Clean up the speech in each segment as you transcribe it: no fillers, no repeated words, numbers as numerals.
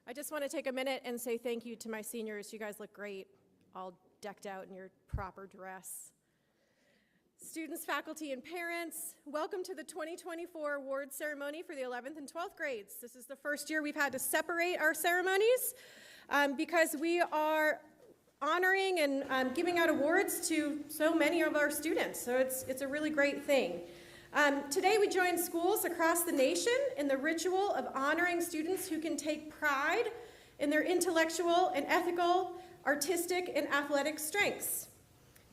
I just want to take a minute and say thank you to my seniors. You guys look great, all decked out in your proper dress. Students, faculty, and parents, welcome to the 2024 award ceremony for the 11th and 12th grades. This is the first year we've had to separate our ceremonies because we are honoring and giving out awards to so many of our students. So it's a really great thing. Today we join schools across the nation in the ritual of honoring students who can take pride in their intellectual and ethical, artistic, and athletic strengths.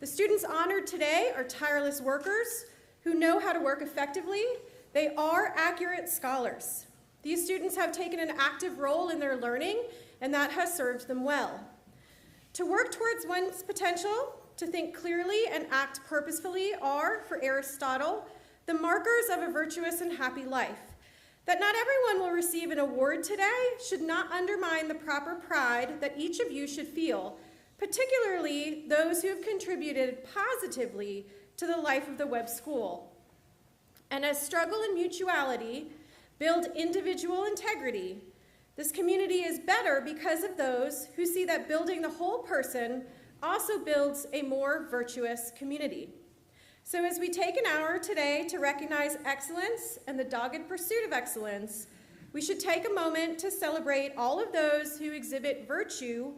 The students honored today are tireless workers who know how to work effectively. They are accurate scholars. These students have taken an active role in their learning, and that has served them well. To work towards one's potential, to think clearly and act purposefully are, for Aristotle, the markers of a virtuous and happy life. That not everyone will receive an award today should not undermine the proper pride that each of you should feel, particularly those who have contributed positively to the life of the Webb School. And as struggle and mutuality build individual integrity, this community is better because of those who see that building the whole person also builds a more virtuous community. So as we take an hour today to recognize excellence and the dogged pursuit of excellence, we should take a moment to celebrate all of those who exhibit virtue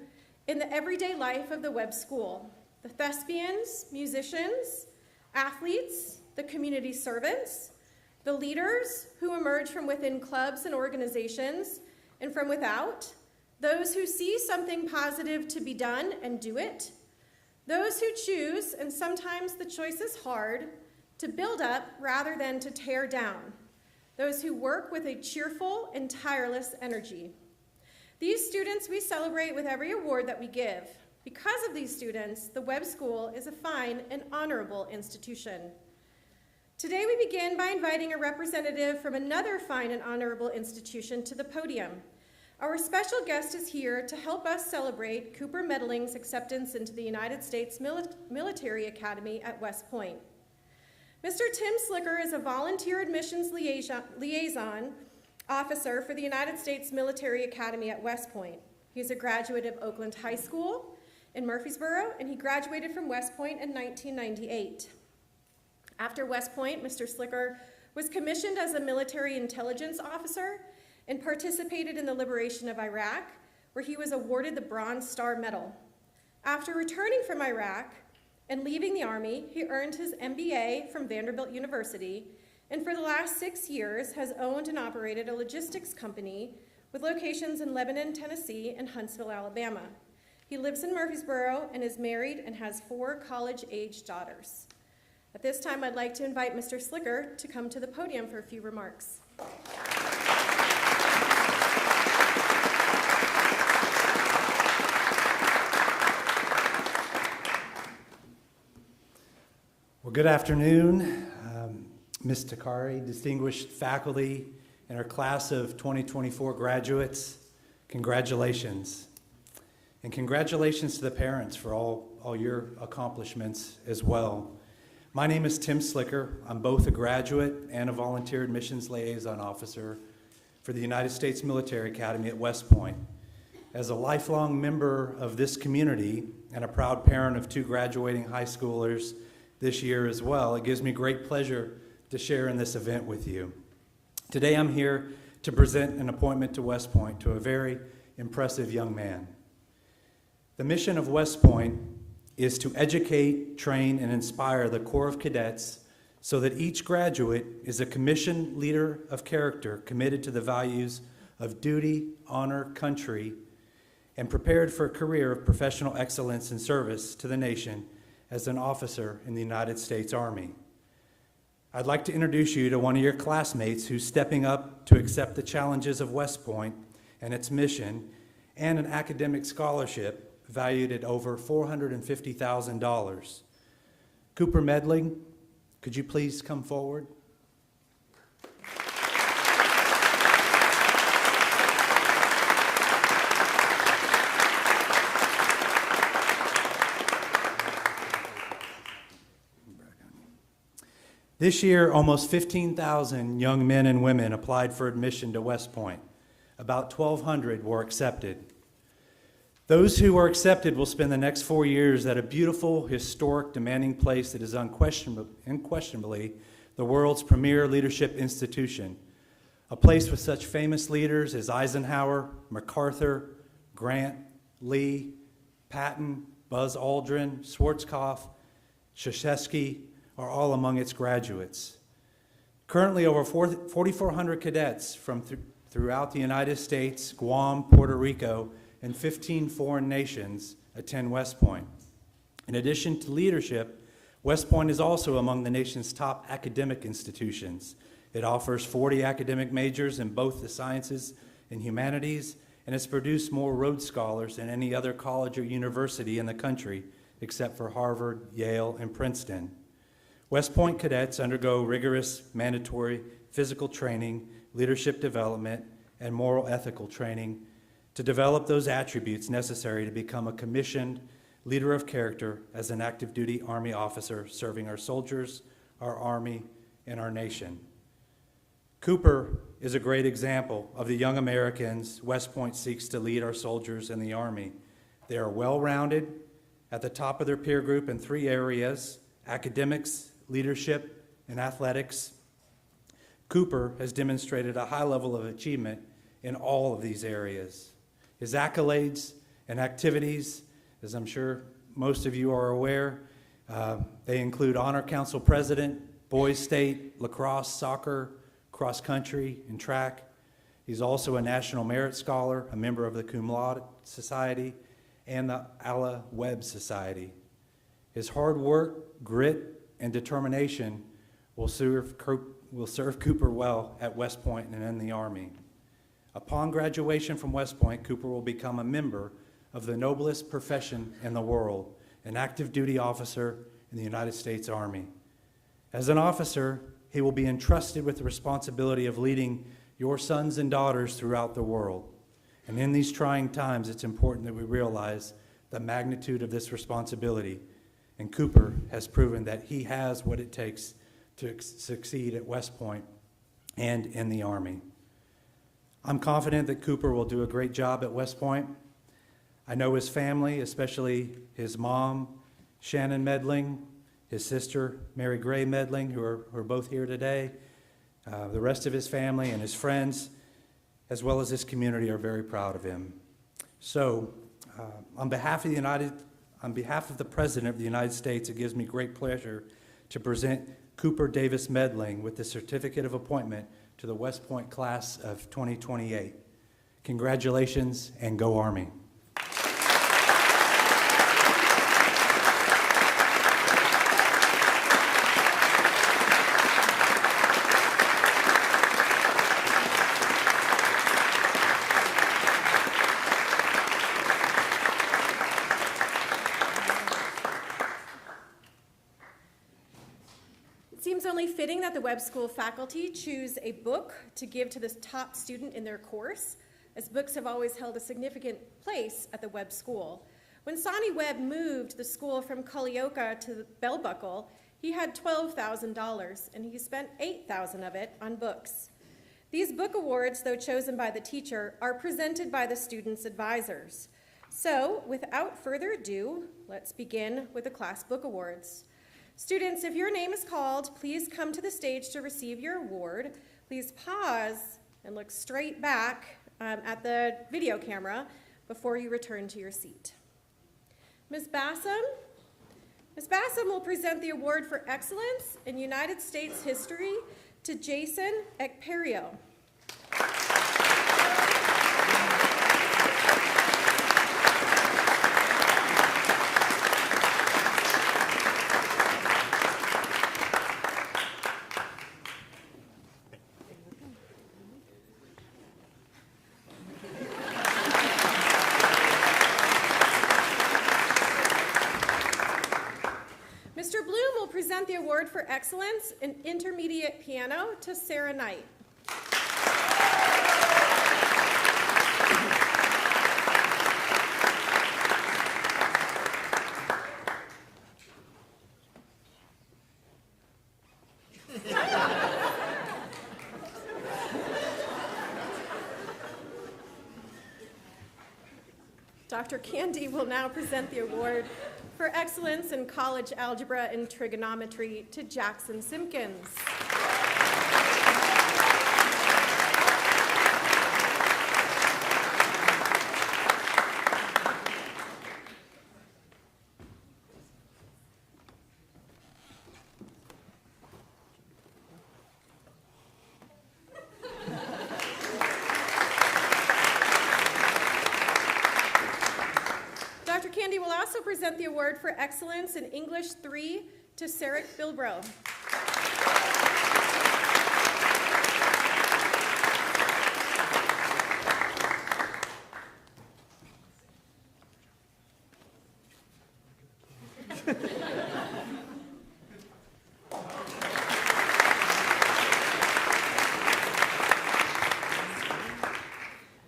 in the everyday life of the Webb School: the thespians, musicians, athletes, the community servants, the leaders who emerge from within clubs and organizations and from without, those who see something positive to be done and do it, those who choose, and sometimes the choice is hard, to build up rather than to tear down, those who work with a cheerful and tireless energy. These students we celebrate with every award that we give. Because of these students, the Webb School is a fine and honorable institution. Today we begin by inviting a representative from another fine and honorable institution to the podium. Our special guest is here to help us celebrate Cooper Medling's acceptance into the United States Military Academy at West Point. Mr. Tim Slicker is a volunteer admissions liaison officer for the United States Military Academy at West Point. He's a graduate of Oakland High School in Murfreesboro, and he graduated from West Point in 1998. After West Point, Mr. Slicker was commissioned as a military intelligence officer and participated in the liberation of Iraq, where he was awarded the Bronze Star Medal. After returning from Iraq and leaving the Army, he earned his MBA from Vanderbilt University, and for the last 6 years has owned and operated a logistics company with locations in Lebanon, Tennessee, and Huntsville, Alabama. He lives in Murfreesboro and is married and has 4 college-age daughters. At this time, I'd like to invite Mr. Slicker to come to the podium for a few remarks. Well, good afternoon, Ms. Takari, distinguished faculty, and our class of 2024 graduates. Congratulations. And congratulations to the parents for all your accomplishments as well. My name is Tim Slicker. I'm both a graduate and a volunteer admissions liaison officer for the United States Military Academy at West Point. As a lifelong member of this community and a proud parent of 2 graduating high schoolers this year as well, it gives me great pleasure to share in this event with you. Today I'm here to present an appointment to West Point to a very impressive young man. The mission of West Point is to educate, train, and inspire the Corps of Cadets so that each graduate is a commissioned leader of character committed to the values of duty, honor, country, and prepared for a career of professional excellence and service to the nation as an officer in the United States Army. I'd like to introduce you to one of your classmates who's stepping up to accept the challenges of West Point and its mission and an academic scholarship valued at over $450,000. Cooper Medling, could you please come forward? This year, almost 15,000 young men and women applied for admission to West Point, a about 1,200 were accepted. Those who were accepted will spend the next 4 years at a beautiful, historic, demanding place that is unquestionably the world's premier leadership institution, a place with such famous leaders as Eisenhower, MacArthur, Grant, Lee, Patton, Buzz Aldrin, Schwarzkopf, Krzyzewski are all among its graduates. Currently, over 4,400 cadets from throughout the United States, Guam, Puerto Rico, and 15 foreign nations attend West Point. In addition to leadership, West Point is also among the nation's top academic institutions. It offers 40 academic majors in both the sciences and humanities, and has produced more Rhodes Scholars than any other college or university in the country, except for Harvard, Yale, and Princeton. West Point cadets undergo rigorous mandatory physical training, leadership development, and moral ethical training to develop those attributes necessary to become a commissioned leader of character as an active duty Army officer serving our soldiers, our Army, and our nation. Cooper is a great example of the young Americans West Point seeks to lead our soldiers and the Army. They are well-rounded, at the top of their peer group in 3 areas: academics, leadership, and athletics. Cooper has demonstrated a high level of achievement in all of these areas. His accolades and activities, as I'm sure most of you are aware, they include Honor Council President, Boys State, lacrosse, soccer, cross country, and track. He's also a National Merit Scholar, a member of the Cum Laude Society, and the Webb Society. His hard work, grit, and determination will serve Cooper well at West Point and in the Army. Upon graduation from West Point, Cooper will become a member of the noblest profession in the world, an active duty officer in the United States Army. As an officer, he will be entrusted with the responsibility of leading your sons and daughters throughout the world. And in these trying times, it's important that we realize the magnitude of this responsibility. And Cooper has proven that he has what it takes to succeed at West Point and in the Army. I'm confident that Cooper will do a great job at West Point. I know his family, especially his mom, Shannon Medling, his sister, Mary Gray Medling, who are both here today, the rest of his family and his friends, as well as his community, are very proud of him. So, on behalf of the President of the United States, it gives me great pleasure to present Cooper Davis Medling with the Certificate of Appointment to the West Point Class of 2028. Congratulations, and go Army. It seems only fitting that the Webb School faculty choose a book to give to this top student in their course, as books have always held a significant place at the Webb School. When Sonny Webb moved the school from Culleoka to Bell Buckle, he had $12,000, and he spent $8,000 of it on books. These book awards, though chosen by the teacher, are presented by the students' advisors. So, without further ado, let's begin with the Class Book Awards. Students, if your name is called, please come to the stage to receive your award. Please pause and look straight back at the video camera before you return to your seat. Ms. Bassam? Ms. Bassam will present the award for excellence in United States history to Jason Ekperio. Mr. Bloom will present the award for excellence in intermediate piano to Sarah Knight. Dr. Candy will now present the award for excellence in college algebra and trigonometry to Jackson Simpkins. Dr. Candy will also present the award for excellence in English 3 to Sarek Bilbro.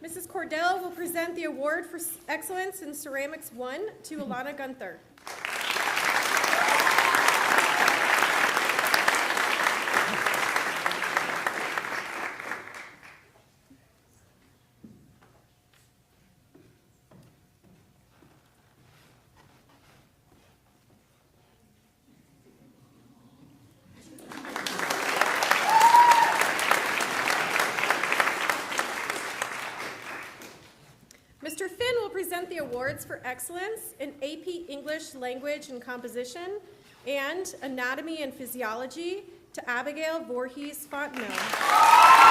Mrs. Cordell will present the award for excellence in ceramics 1 to Alana Gunther. Mr. Finn will present the awards for excellence in AP English Language and Composition and Anatomy and Physiology to Abigail Voorhees Fontenot.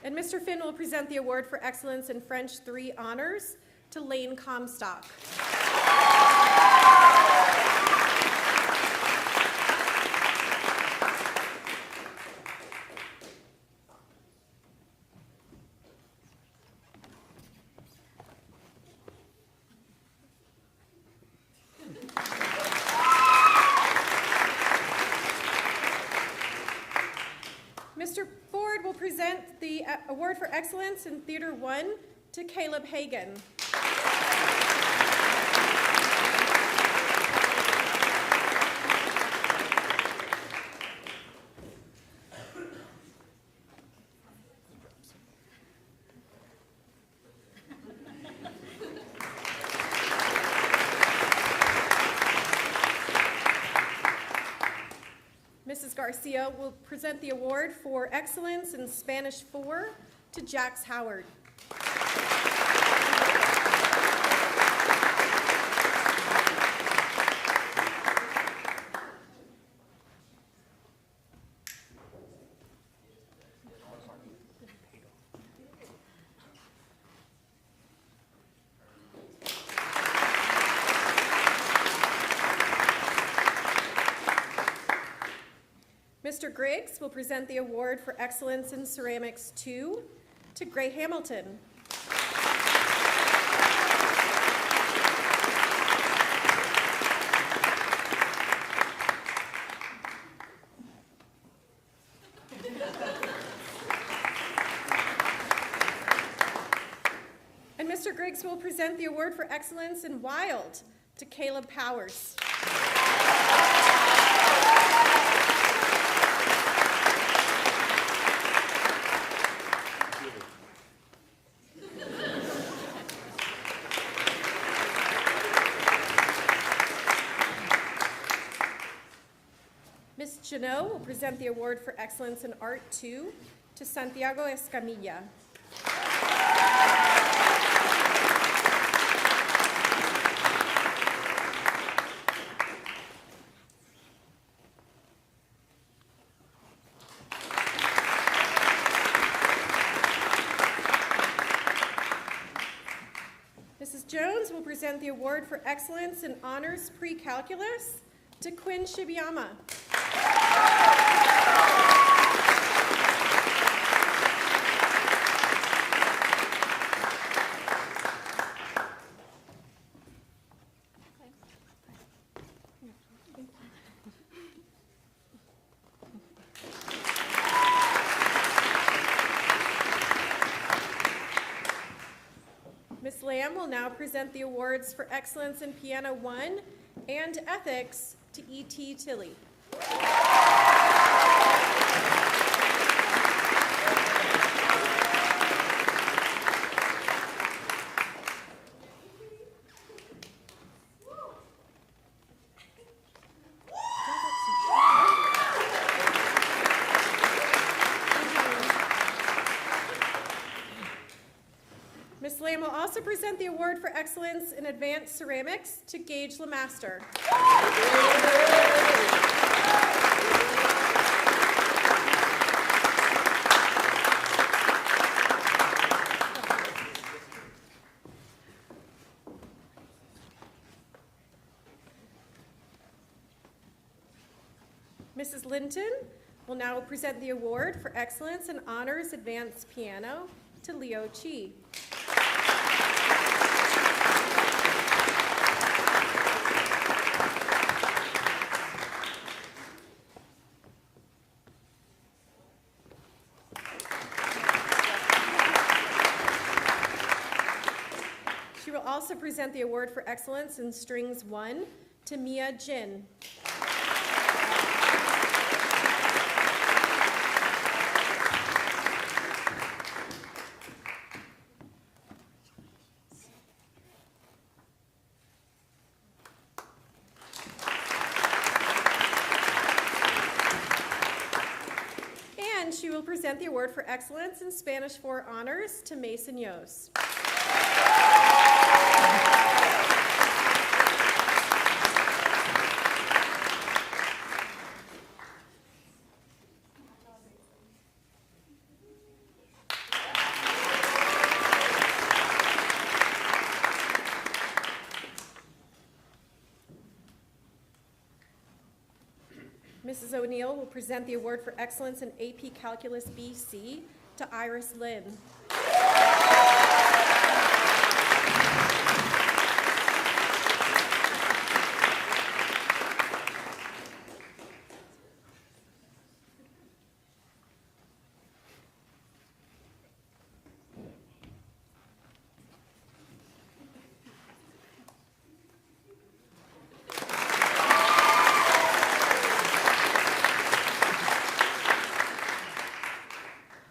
And Mr. Finn will present the award for excellence in French 3 honors to Lane Comstock. Mr. Ford will present the award for excellence in Theater 1 to Caleb Hagan. Mrs. Garcia will present the award for excellence in Spanish 4 to Jax Howard. Mr. Griggs will present the award for excellence in ceramics 2 to Gray Hamilton. And Mr. Griggs will present the award for excellence in Wild to Caleb Powers. Ms. Janot will present the award for excellence in Art 2 to Santiago Escamilla. Mrs. Jones will present the award for excellence in honors pre-calculus to Quinn Shibiyama. Ms. Lamb will now present the awards for excellence in Piano 1 and ethics to E.T. Tilley. Ms. Lamb will also present the award for excellence in advanced ceramics to Gage Lemaster. Mrs. Linton will now present the award for excellence in honors advanced piano to Leo Chi. She will also present the award for excellence in strings 1 to Mia Jin. And she will present the award for excellence in Spanish 4 honors to Mason Yos. Mrs. O'Neill will present the award for excellence in AP Calculus BC to Iris Lynn.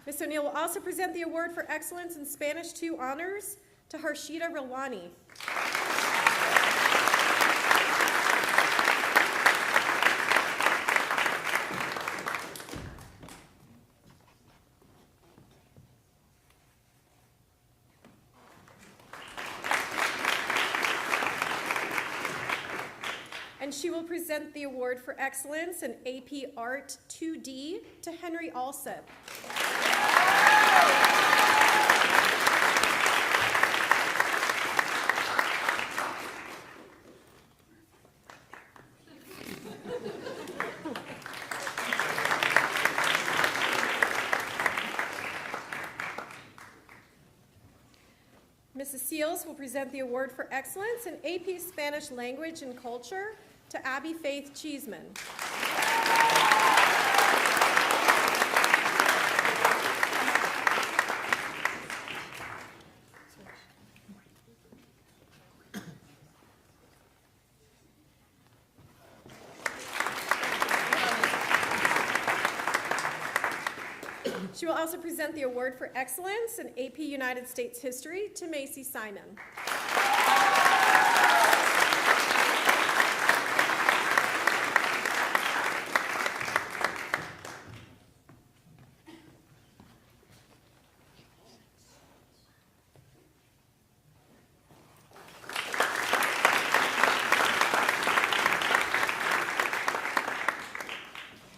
Ms. O'Neill will also present the award for excellence in Spanish 2 honors to Harshita Rilwani. And she will present the award for excellence in AP Art 2D to Henry Alsop. Mrs. Seals will present the award for excellence in AP Spanish Language and Culture to Abby Faith Cheeseman. She will also present the award for excellence in AP United States History to Macy Simon.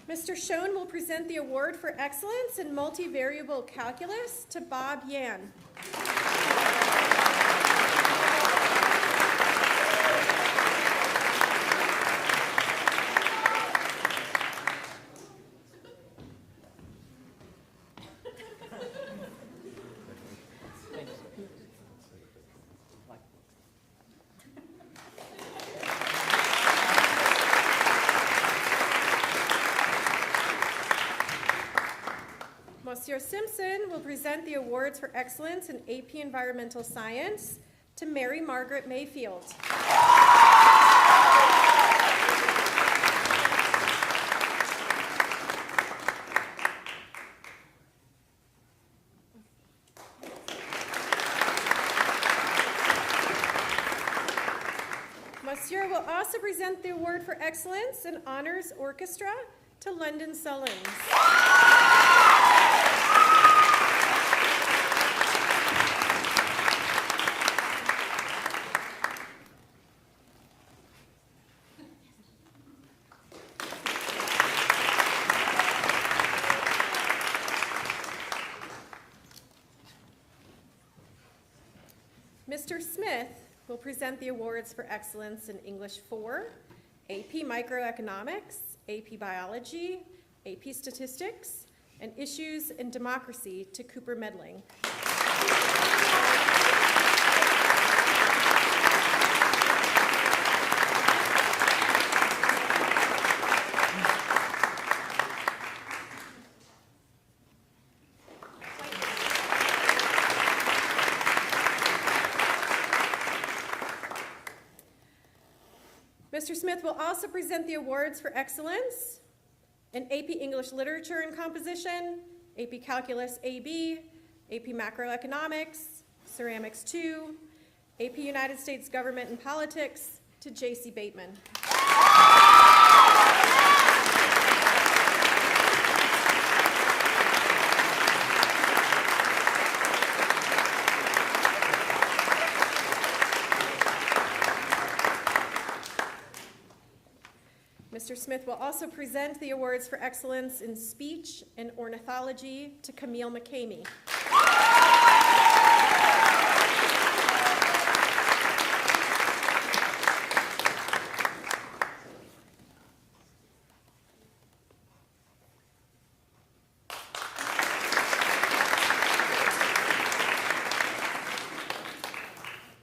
Mr. Schoen will present the award for excellence in multivariable calculus to Bob Yan. Monsieur Simpson will present the awards for excellence in AP Environmental Science to Mary Margaret Mayfield. Monsieur will also present the Award for Excellence in Honors Orchestra to London Sullins. Mr. Smith will present the awards for excellence in English 4, AP Microeconomics, AP Biology, AP Statistics, and Issues in Democracy to Cooper Medling. Mr. Smith will also present the awards for excellence in AP English Literature and Composition, AP Calculus AB, AP Macroeconomics, Ceramics 2, AP United States Government and Politics to J.C. Bateman. Mr. Smith will also present the awards for excellence in speech and ornithology to Camille McCamey.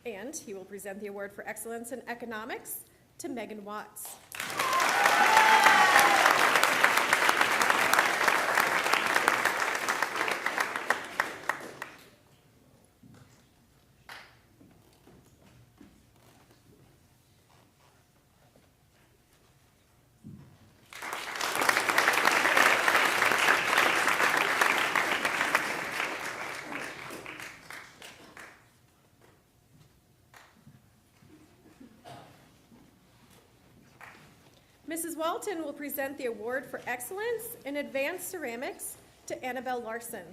And he will present the award for excellence in economics to Megan Watts. Mrs. Walton will present the award for excellence in advanced ceramics to Annabelle Larson.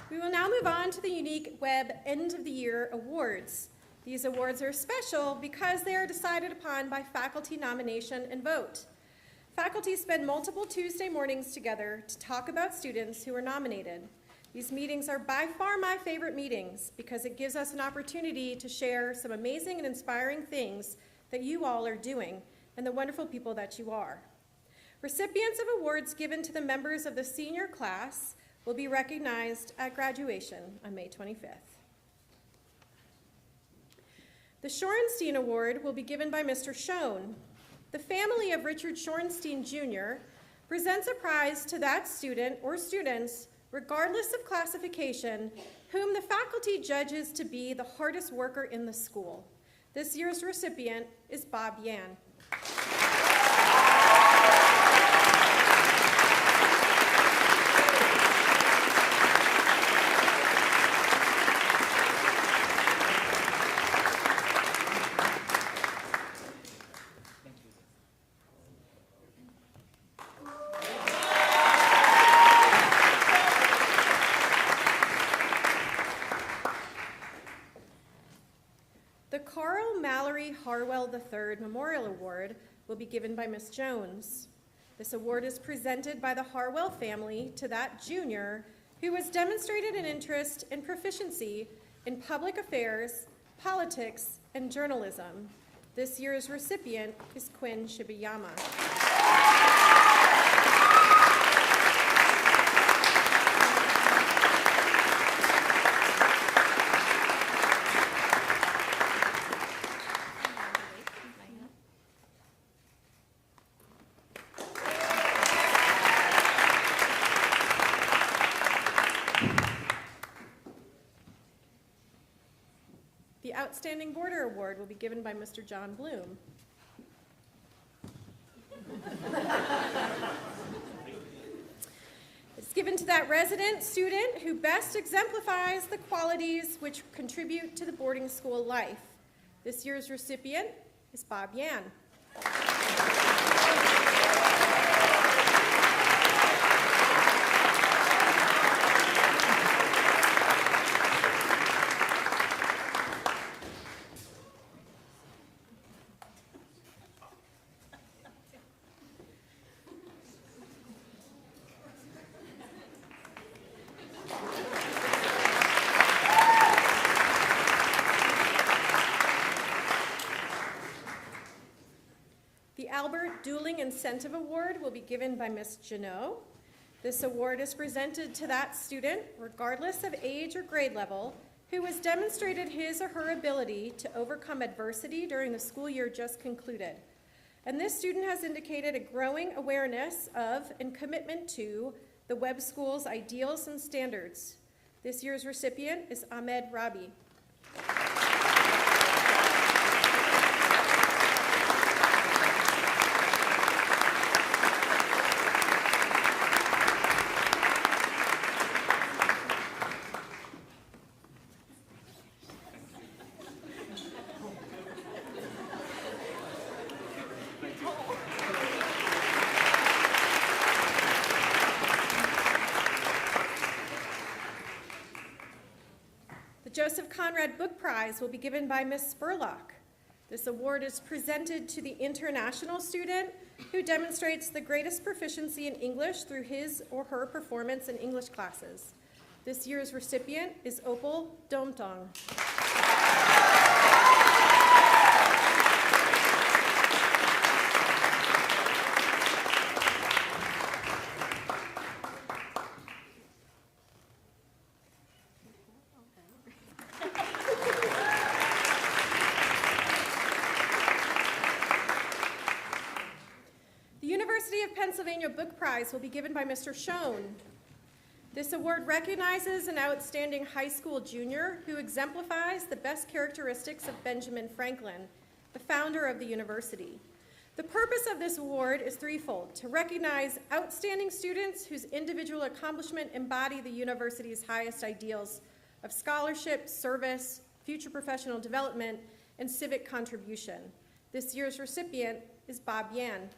We will now move on to the unique Webb End of the Year Awards. These awards are special because they are decided upon by faculty nomination and vote. Faculty spend multiple Tuesday mornings together to talk about students who are nominated. These meetings are by far my favorite meetings because it gives us an opportunity to share some amazing and inspiring things that you all are doing and the wonderful people that you are. Recipients of awards given to the members of the senior class will be recognized at graduation on May 25th. The Shorenstein Award will be given by Mr. Schoen. The family of Richard Shorenstein Jr. presents a prize to that student or students, regardless of classification, whom the faculty judges to be the hardest worker in the school. This year's recipient is Bob Yan. The Carl Mallory Harwell III Memorial Award will be given by Ms. Jones. This award is presented by the Harwell family to that junior who has demonstrated an interest and proficiency in public affairs, politics, and journalism. This year's recipient is Quinn Shibayama. Outstanding Border Award will be given by Mr. John Bloom. It's given to that resident student who best exemplifies the qualities which contribute to the boarding school life. This year's recipient is Bob Yan. The Albert Dueling Incentive Award will be given by Ms. Janot. This award is presented to that student, regardless of age or grade level, who has demonstrated his or her ability to overcome adversity during the school year just concluded. And this student has indicated a growing awareness of and commitment to the Webb School's ideals and standards. This year's recipient is Ahmed Rabi. Joseph Conrad Book Prize will be given by Ms. Spurlock. This award is presented to the international student who demonstrates the greatest proficiency in English through his or her performance in English classes. This year's recipient is Opal Domtong. Pennsylvania Book Prize will be given by Mr. Schoen. This award recognizes an outstanding high school junior who exemplifies the best characteristics of Benjamin Franklin, the founder of the university. The purpose of this award is threefold: to recognize outstanding students whose individual accomplishment embody the university's highest ideals of scholarship, service, future professional development, and civic contribution. This year's recipient is Bob Yan.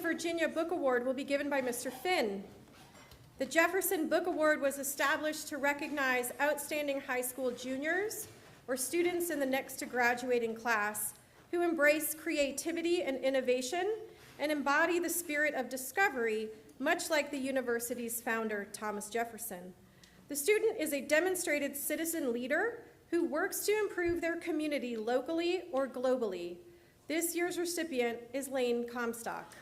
Virginia Book Award will be given by Mr. Finn. The Jefferson Book Award was established to recognize outstanding high school juniors or students in the next to graduating class who embrace creativity and innovation and embody the spirit of discovery, much like the university's founder, Thomas Jefferson. The student is a demonstrated citizen leader who works to improve their community locally or globally. This year's recipient is Lane Comstock.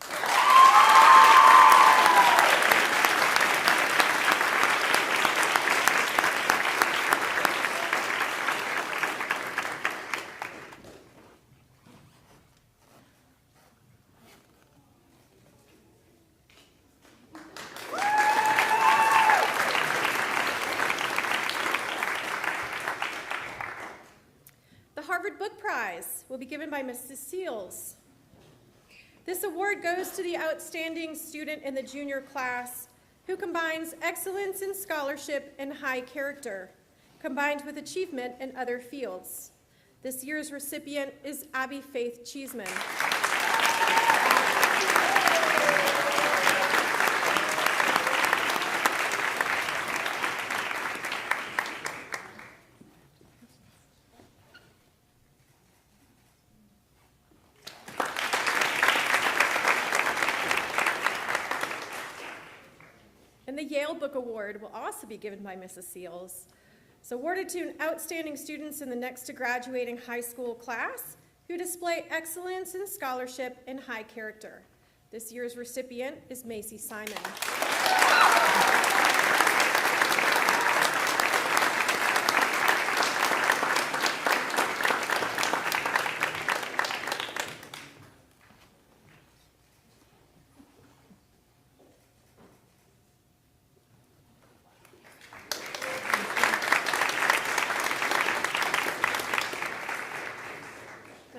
Will be given by Mrs. Seals. This award goes to the outstanding student in the junior class who combines excellence in scholarship and high character, combined with achievement in other fields. This year's recipient is Abby Faith Cheeseman. And the Yale Book Award will also be given by Mrs. Seals. It's awarded to outstanding students in the next to graduating high school class who display excellence in scholarship and high character. This year's recipient is Macy Simon.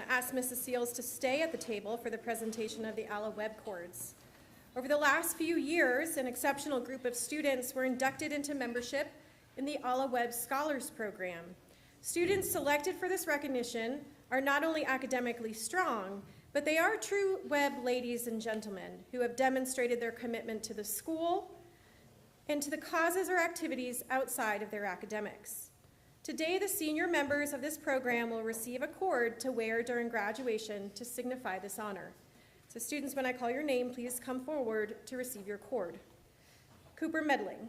Ask Mrs. Seals to stay at the table for the presentation of the Webb cords. Over the last few years, an exceptional group of students were inducted into membership in the Webb Scholars Program. Students selected for this recognition are not only academically strong, but they are true Webb ladies and gentlemen who have demonstrated their commitment to the school and to the causes or activities outside of their academics. Today, the senior members of this program will receive a cord to wear during graduation to signify this honor. So students, when I call your name, please come forward to receive your cord. Cooper Medling.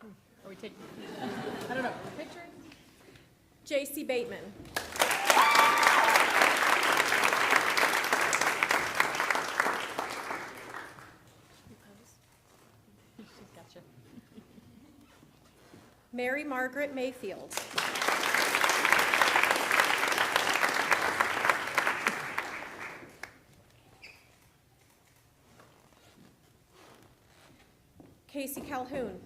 Are we taking, I don't know, picture? J.C. Bateman. Gotcha. Mary Margaret Mayfield. Casey Calhoun.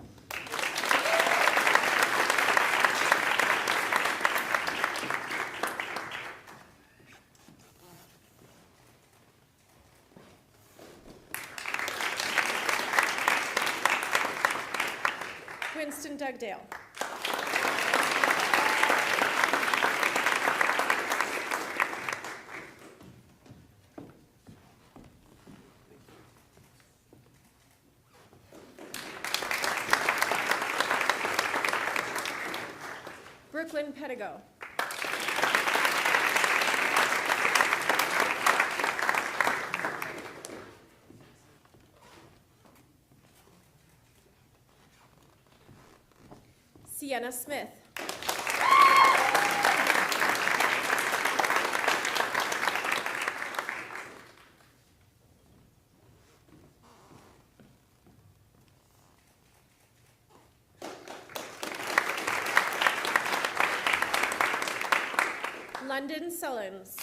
Winston Dugdale. Brooklyn Pedigo. Sienna Smith. London Sullins.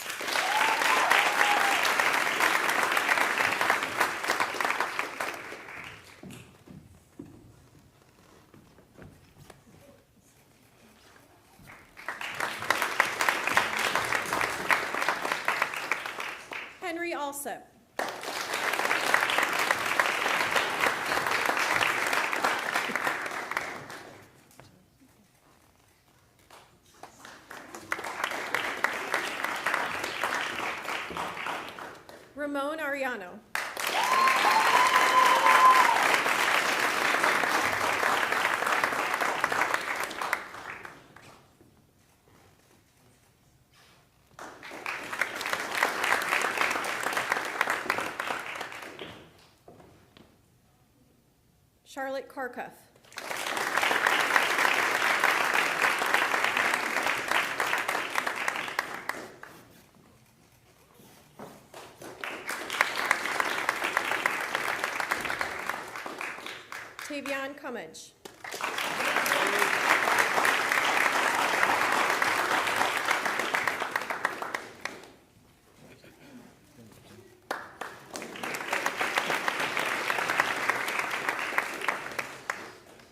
Henry Alsop. Ramon Ariano. Charlotte Karkuff. Tavion Cummage.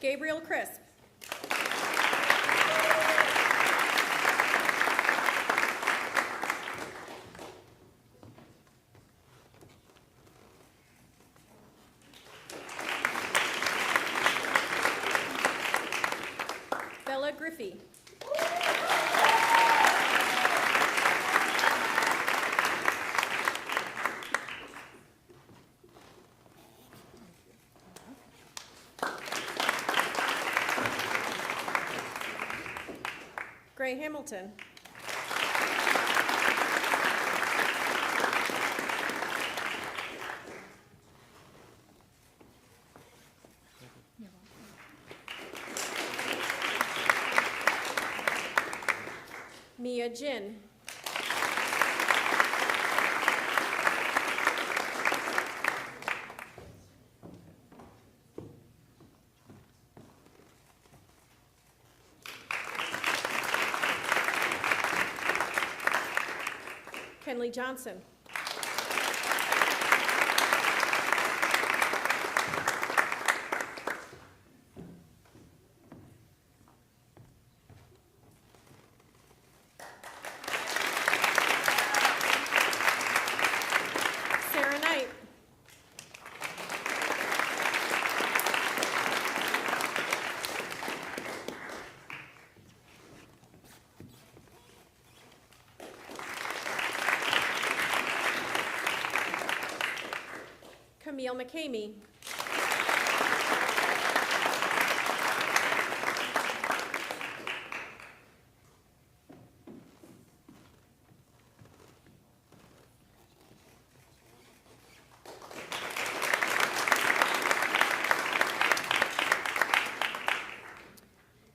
Gabriel Crisp. Bella Griffey. Gray Hamilton. Mia Jin. Kenley Johnson. Sarah Knight. Camille McCamey.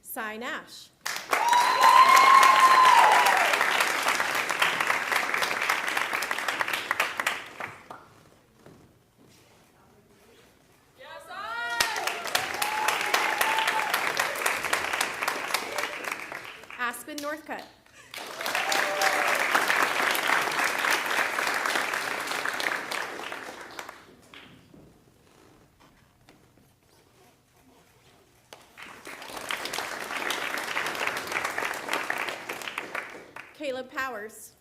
Cy Nash. Aspen Northcutt. Caleb Powers.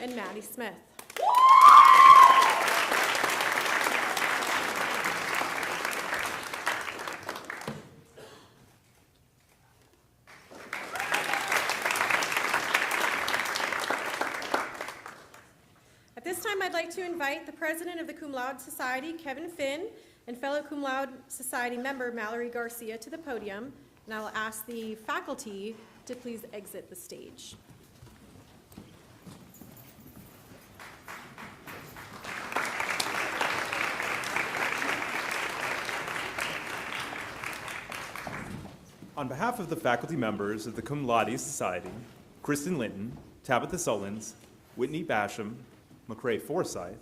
And Maddie Smith. At this time, I'd like to invite the president of the Cum Laude Society, Kevin Finn, and fellow Cum Laude Society member, Mallory Garcia, to the podium, and I will ask the faculty to please exit the stage. On behalf of the faculty members of the Cum Laude Society, Kristen Linton, Tabitha Sullins, Whitney Basham, McCrae Forsyth,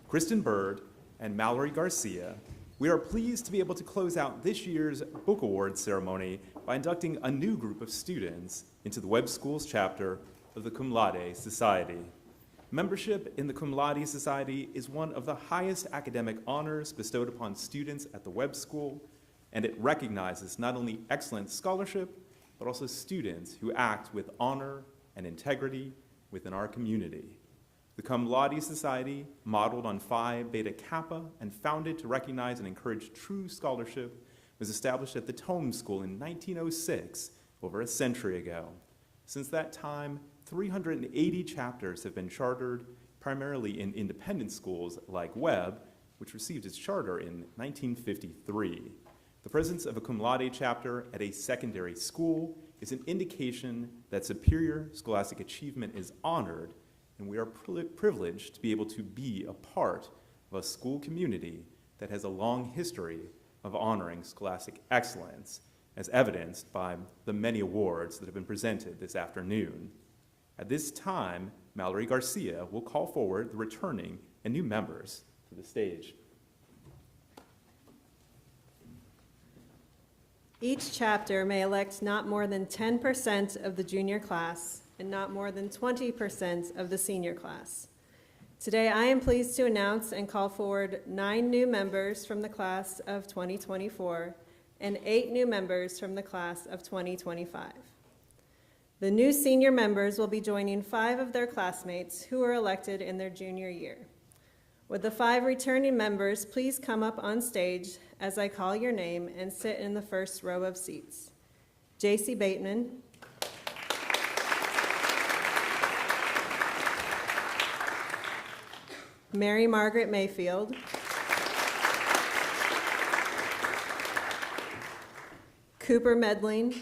Kristen Bird, and Mallory Garcia, we are pleased to be able to close out this year's Book Awards ceremony by inducting a new group of students into the Webb Schools chapter of the Cum Laude Society. Membership in the Cum Laude Society is one of the highest academic honors bestowed upon students at the Webb School, and it recognizes not only excellent scholarship, but also students who act with honor and integrity within our community. The Cum Laude Society, modeled on Phi Beta Kappa and founded to recognize and encourage true scholarship, was established at the Tome School in 1906, over a century ago. Since that time, 380 chapters have been chartered, primarily in independent schools like Webb, which received its charter in 1953. The presence of a cum laude chapter at a secondary school is an indication that superior scholastic achievement is honored, and we are privileged to be able to be a part of a school community that has a long history of honoring scholastic excellence, as evidenced by the many awards that have been presented this afternoon. At this time, Mallory Garcia will call forward the returning and new members to the stage. Each chapter may elect not more than 10% of the junior class and not more than 20% of the senior class. Today, I am pleased to announce and call forward 9 new members from the class of 2024 and 8 new members from the class of 2025. The new senior members will be joining 5 of their classmates who were elected in their junior year. Would the 5 returning members please come up on stage as I call your name and sit in the first row of seats? J.C. Bateman, Mary Margaret Mayfield, Cooper Medling,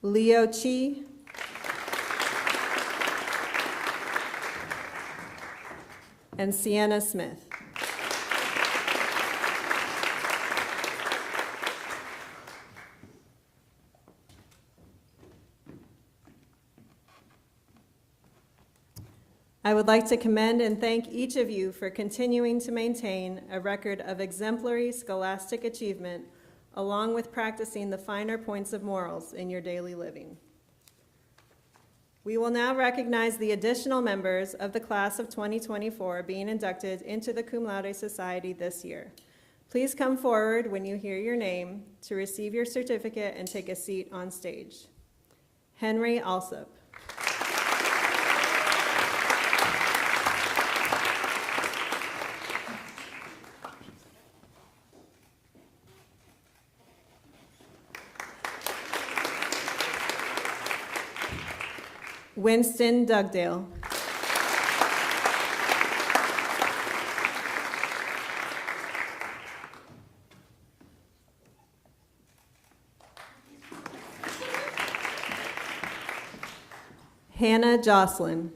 Leo Chi, and Sienna Smith. I would like to commend and thank each of you for continuing to maintain a record of exemplary scholastic achievement, along with practicing the finer points of morals in your daily living. We will now recognize the additional members of the class of 2024 being inducted into the Cum Laude Society this year. Please come forward when you hear your name to receive your certificate and take a seat on stage. Henry Alsop. Winston Dugdale. Hannah Jocelyn.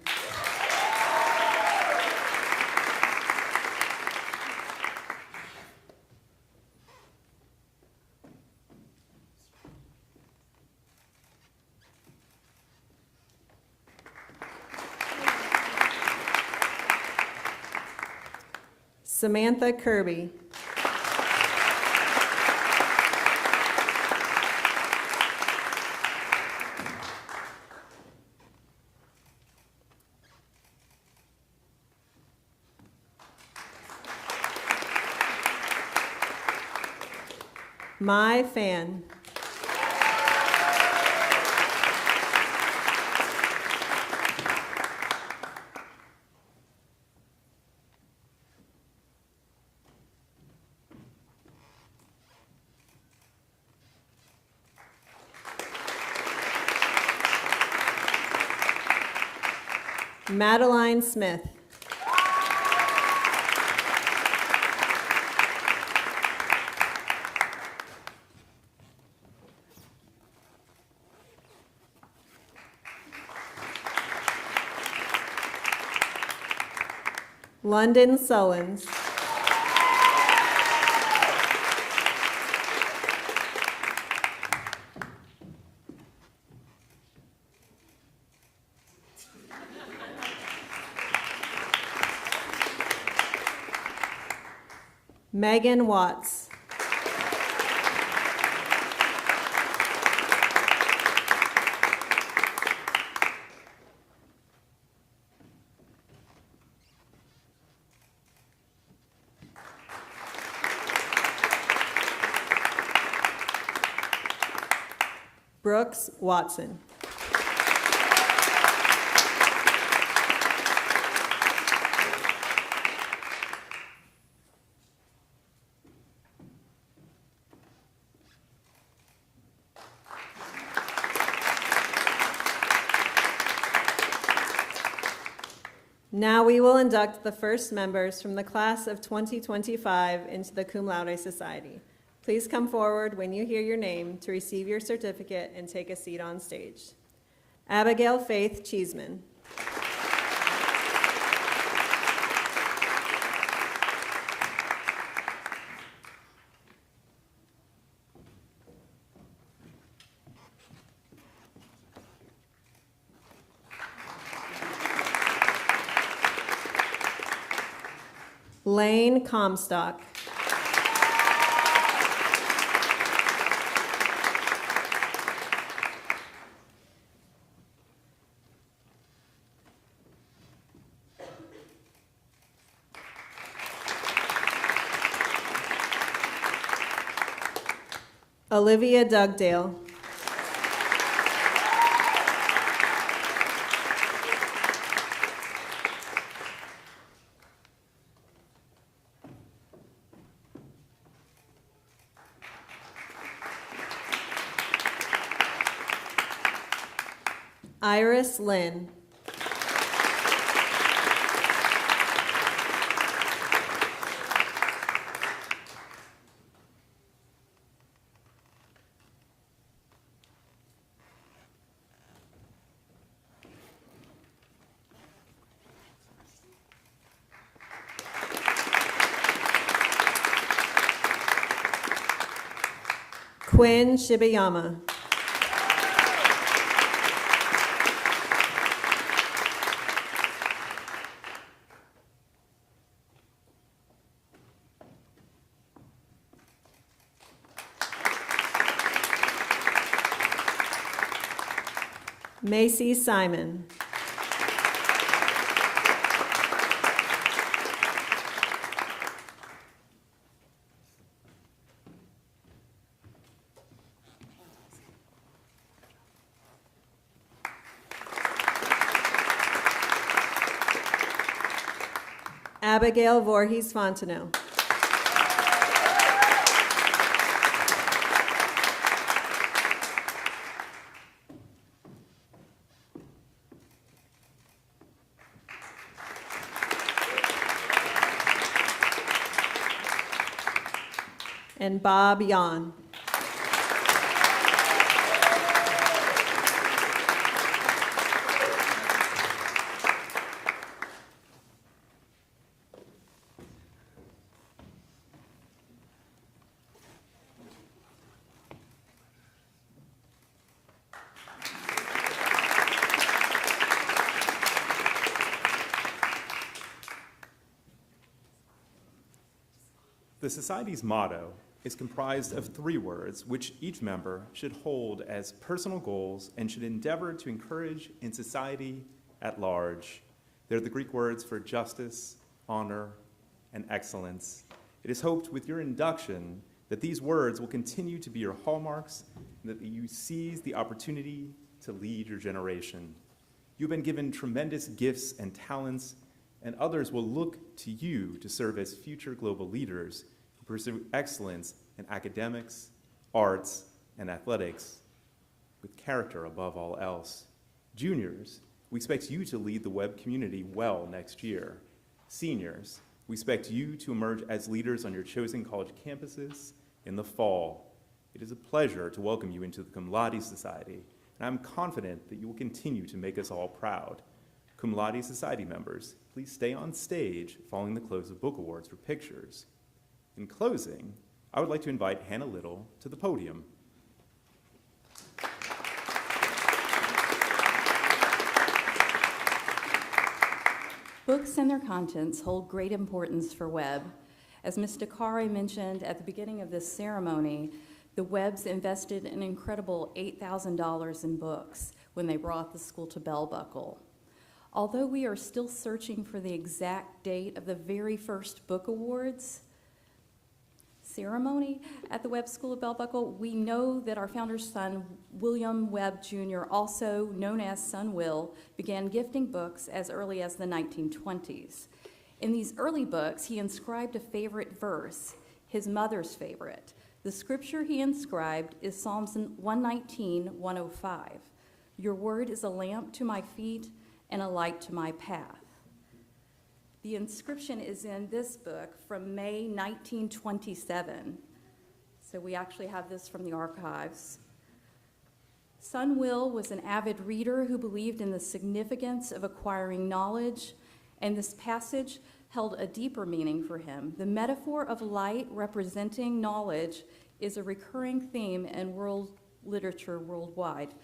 Samantha Kirby. Mai Fan. Madeline Smith. London Sullins. Megan Watts. Brooks Watson. Now we will induct the first members from the class of 2025 into the Cum Laude Society. Please come forward when you hear your name to receive your certificate and take a seat on stage. Abigail Faith Cheeseman. Lane Comstock. Olivia Dugdale. Iris Lynn. Quinn Shibayama. Macy Simon. Abigail Voorhees Fontenot. And Bob Yan. The Society's motto is comprised of 3 words, which each member should hold as personal goals and should endeavor to encourage in society at large. They're the Greek words for justice, honor, and excellence. It is hoped with your induction that these words will continue to be your hallmarks and that you seize the opportunity to lead your generation. You've been given tremendous gifts and talents, and others will look to you to serve as future global leaders who pursue excellence in academics, arts, and athletics, with character above all else. Juniors, we expect you to lead the Webb community well next year. Seniors, we expect you to emerge as leaders on your chosen college campuses in the fall. It is a pleasure to welcome you into the Cum Laude Society, and I'm confident that you will continue to make us all proud. Cum Laude Society members, please stay on stage following the close of book awards for pictures. In closing, I would like to invite Hannah Little to the podium. Books and their contents hold great importance for Webb. As Ms. Dakari mentioned at the beginning of this ceremony, the Webbs invested an incredible $8,000 in books when they brought the school to Bell Buckle. Although we are still searching for the exact date of the very first book awards ceremony at the Webb School of Bell Buckle, we know that our founder's son, William Webb Jr., also known as Son Will, began gifting books as early as the 1920s. In these early books, he inscribed a favorite verse, his mother's favorite. The scripture he inscribed is Psalms 119:105. Your word is a lamp to my feet and a light to my path. The inscription is in this book from May 1927. So we actually have this from the archives. Son Will was an avid reader who believed in the significance of acquiring knowledge, and this passage held a deeper meaning for him. The metaphor of light representing knowledge is a recurring theme in world literature worldwide.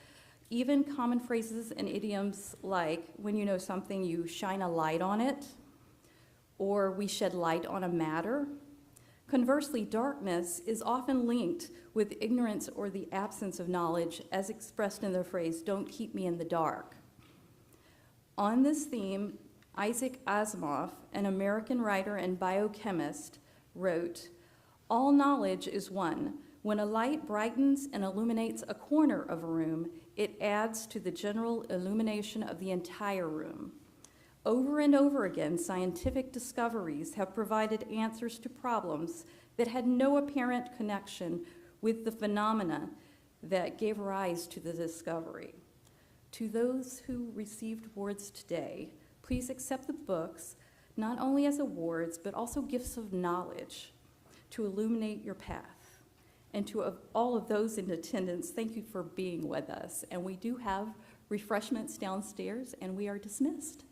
Even common phrases and idioms like, when you know something, you shine a light on it, or we shed light on a matter. Conversely, darkness is often linked with ignorance or the absence of knowledge, as expressed in the phrase, don't keep me in the dark. On this theme, Isaac Asimov, an American writer and biochemist, wrote, all knowledge is one. When a light brightens and illuminates a corner of a room, it adds to the general illumination of the entire room. Over and over again, scientific discoveries have provided answers to problems that had no apparent connection with the phenomena that gave rise to the discovery. To those who received awards today, please accept the books not only as awards, but also gifts of knowledge to illuminate your path. And to all of those in attendance, thank you for being with us. And we do have refreshments downstairs, and we are dismissed.